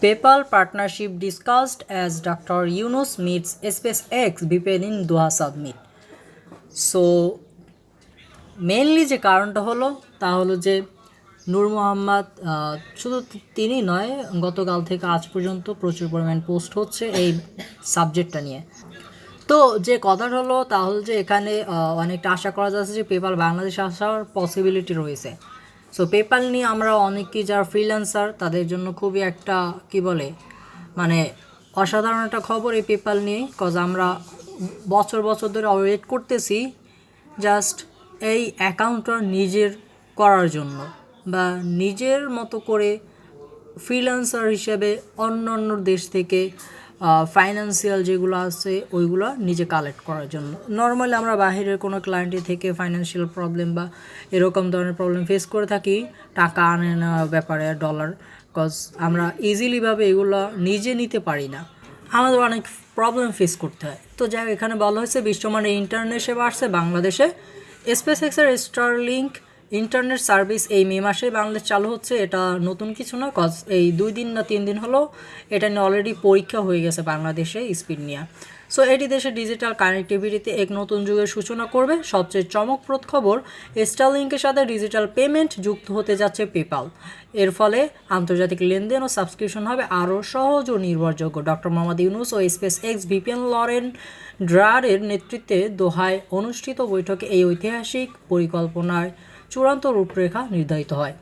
PayPal partnership discussed as Dr. Yunus meets SpaceX VPN in Doha Summit. So mainly যে কারণটা হলো তা হলো যে নূর মোহাম্মদ শুধু তিনি নয়, গতকাল থেকে আজ পর্যন্ত প্রচুর পরিমাণ পোস্ট হচ্ছে এই সাবজেক্টটা নিয়ে। তো যে কথাটা হলো তা হলো যে এখানে অনেকটা আশা করা যাচ্ছে যে পেপাল বাংলাদেশে আসার পসিবিলিটি রয়েছে। সো পেপাল নিয়ে আমরা অনেকেই যারা ফ্রিল্যান্সার তাদের জন্য খুবই একটা মানে অসাধারণ একটা খবর এই পেপাল নিয়ে, কজ আমরা বছর বছর ধরে ওয়েট করতেছি জাস্ট এই অ্যাকাউন্টটা নিজের করার জন্য বা নিজের মতো করে ফ্রিল্যান্সার হিসেবে অন্য অন্য দেশ থেকে ফাইন্যান্সিয়াল যেগুলো আছে ওইগুলো নিজে কালেক্ট করার জন্য। নর্মালি আমরা বাইরের কোনো ক্লায়েন্টের থেকে ফাইন্যান্সিয়াল প্রবলেম বা এরকম ধরনের প্রবলেম ফেস করে থাকি টাকা আনে না ব্যাপারে ডলার, কজ আমরা ইজিলিভাবে এগুলো নিজে নিতে পারি না, আমাদের অনেক প্রবলেম ফেস করতে হয়। তো যাই এখানে বলা হয়েছে বিশ্বমানের ইন্টারনেট সেবা আসছে বাংলাদেশে। স্পেসএক্সের স্টারলিংক ইন্টারনেট সার্ভিস এই মে মাসে বাংলাদেশ চালু হচ্ছে। এটা নতুন কিছু না, কজ এই 2 দিন না 3 দিন হলো এটা নিয়ে অলরেডি পরীক্ষা হয়ে গেছে বাংলাদেশে স্পিড নিয়ে। সো এটি দেশের ডিজিটাল কানেক্টিভিটিতে এক নতুন যুগের সূচনা করবে। সবচেয়ে চমকপ্রদ খবর, স্টারলিংকের সাথে ডিজিটাল পেমেন্ট যুক্ত হতে যাচ্ছে পেপাল। এর ফলে আন্তর্জাতিক লেনদেন ও সাবস্ক্রিপশন হবে আরও সহজ ও নির্ভরযোগ্য। ডক্টর মোহাম্মদ ইউনুস ও SpaceX ভিপিএন লরেন ড্রারের নেতৃত্বে দোহায় অনুষ্ঠিত বৈঠকে এই ঐতিহাসিক পরিকল্পনার চূড়ান্ত রূপরেখা নির্ধারিত হয়।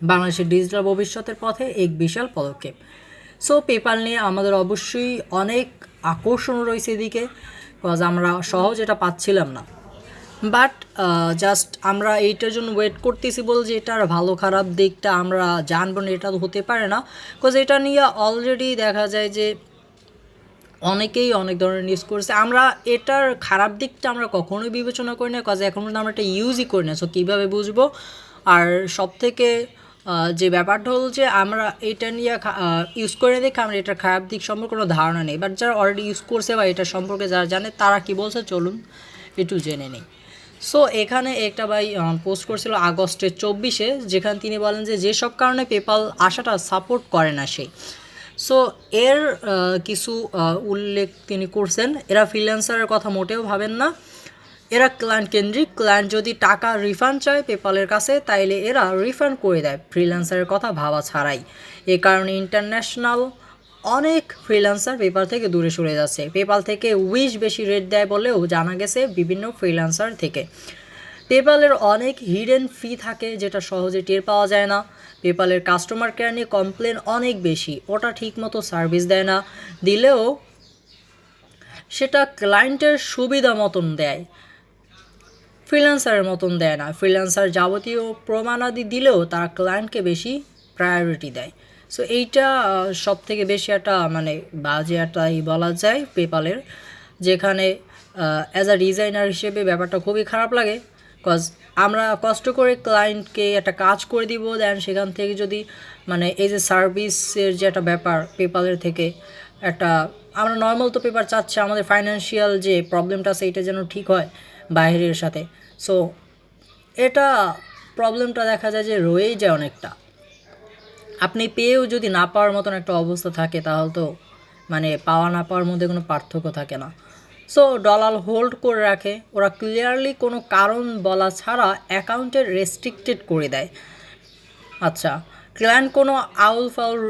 বাংলাদেশের ডিজিটাল ভবিষ্যতের পথে এক বিশাল পদক্ষেপ। সো পেপাল নিয়ে আমাদের অবশ্যই অনেক আকর্ষণ রয়েছে এদিকে, বিকজ আমরা সহজ এটা পাচ্ছিলাম না। বাট জাস্ট আমরা এইটার জন্য ওয়েট করতেছি বলে যে এটার ভালো খারাপ দিকটা আমরা জানবো না, এটা হতে পারে না। বিকজ এটা নিয়ে অলরেডি দেখা যায় যে অনেকেই অনেক ধরনের নিউজ করছে। আমরা এটার খারাপ দিকটা আমরা কখনোই বিবেচনা করি না, কজ এখন পর্যন্ত আমরা এটা ইউজই করি না। সো কীভাবে বুঝবো? আর সবথেকে যে ব্যাপারটা হলো যে আমরা এটা নিয়ে ইউজ করে দেখে আমরা এটার খারাপ দিক সম্পর্কে কোনো ধারণা নেই। বাট যারা অলরেডি ইউজ করছে বা এটা সম্পর্কে যারা জানে তারা কী বলছে চলুন একটু জেনে নিই। সো এখানে একটা ভাই পোস্ট করছিল আগস্টের 24-এ, যেখানে তিনি বলেন যে যেসব কারণে পেপাল আসাটা সাপোর্ট করে না সেই। সো এর কিছু উল্লেখ তিনি করছেন। এরা ফ্রিল্যান্সারের কথা মোটেও ভাবেন না, এরা ক্লায়েন্ট কেন্দ্রিক। ক্লায়েন্ট যদি টাকা রিফান্ড চায় পেপালের কাছে তাইলে এরা রিফান্ড করে দেয় ফ্রিল্যান্সারের কথা ভাবা ছাড়াই। এ কারণে ইন্টারন্যাশনাল অনেক ফ্রিল্যান্সার পেপাল থেকে দূরে সরে যাচ্ছে। পেপাল থেকে বেশি রেট দেয় বলেও জানা গেছে বিভিন্ন ফ্রিল্যান্সার থেকে। পেপালের অনেক হিডেন ফি থাকে যেটা সহজে টের পাওয়া যায় না। পেপালের কাস্টমার কেয়ার নিয়ে কমপ্লেন অনেক বেশি, ওটা ঠিকমতো সার্ভিস দেয় না, দিলেও সেটা ক্লায়েন্টের সুবিধা মতন দেয়, ফ্রিল্যান্সারের মতন দেয় না। ফ্রিল্যান্সার যাবতীয় প্রমাণাদি দিলেও তারা ক্লায়েন্টকে বেশি প্রায়োরিটি দেয়। সো এইটা সব থেকে বেশি একটা বাজে একটাই বলা যায় পেপালের, যেখানে অ্যাজ আ ডিজাইনার হিসেবে ব্যাপারটা খুবই খারাপ লাগে। কজ আমরা কষ্ট করে ক্লায়েন্টকে একটা কাজ করে দিব, দেন সেখান থেকে যদি এই যে সার্ভিসের যে একটা ব্যাপার পেপালের থেকে একটা আমরা নর্মাল তো পেপার চাচ্ছে আমাদের ফাইন্যান্সিয়াল যে প্রবলেমটা আছে এটা যেন ঠিক হয় বাইরের সাথে। সো এটা প্রবলেমটা দেখা যায় যে রয়েই যায় অনেকটা। আপনি পেয়েও যদি না পাওয়ার মতন একটা অবস্থা থাকে তাহলে তো পাওয়া না পাওয়ার মধ্যে কোনো পার্থক্য থাকে না। সো ডলার হোল্ড করে রাখে ওরা, ক্লিয়ারলি কোনো কারণ বলা ছাড়া অ্যাকাউন্টে রেস্ট্রিক্টেড করে দেয়। আচ্ছা, ক্লায়েন্ট কোনো আউল ফাউল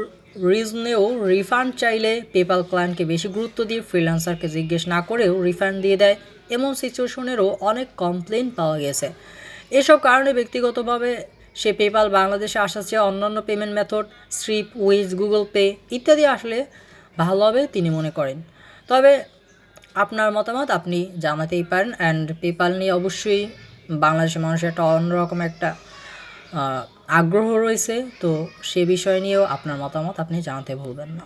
রিজনেও রিফান্ড চাইলে পেপাল ক্লায়েন্টকে বেশি গুরুত্ব দিয়ে ফ্রিল্যান্সারকে জিজ্ঞেস না করেও রিফান্ড দিয়ে দেয়। এমন সিচুয়েশনেরও অনেক কমপ্লেন পাওয়া গেছে। এসব কারণে ব্যক্তিগতভাবে সে পেপাল বাংলাদেশে আসার চেয়ে অন্যান্য payment method Stripe, Wise, Google Pay ইত্যাদি আসলে ভালো হবে তিনি মনে করেন। তবে আপনার মতামত আপনি জানাতেই পারেন। অ্যান্ড পেপাল নিয়ে অবশ্যই বাংলাদেশের মানুষের একটা অন্যরকম একটা আগ্রহ রয়েছে, তো সে বিষয় নিয়েও আপনার মতামত আপনি জানাতে ভুলবেন না।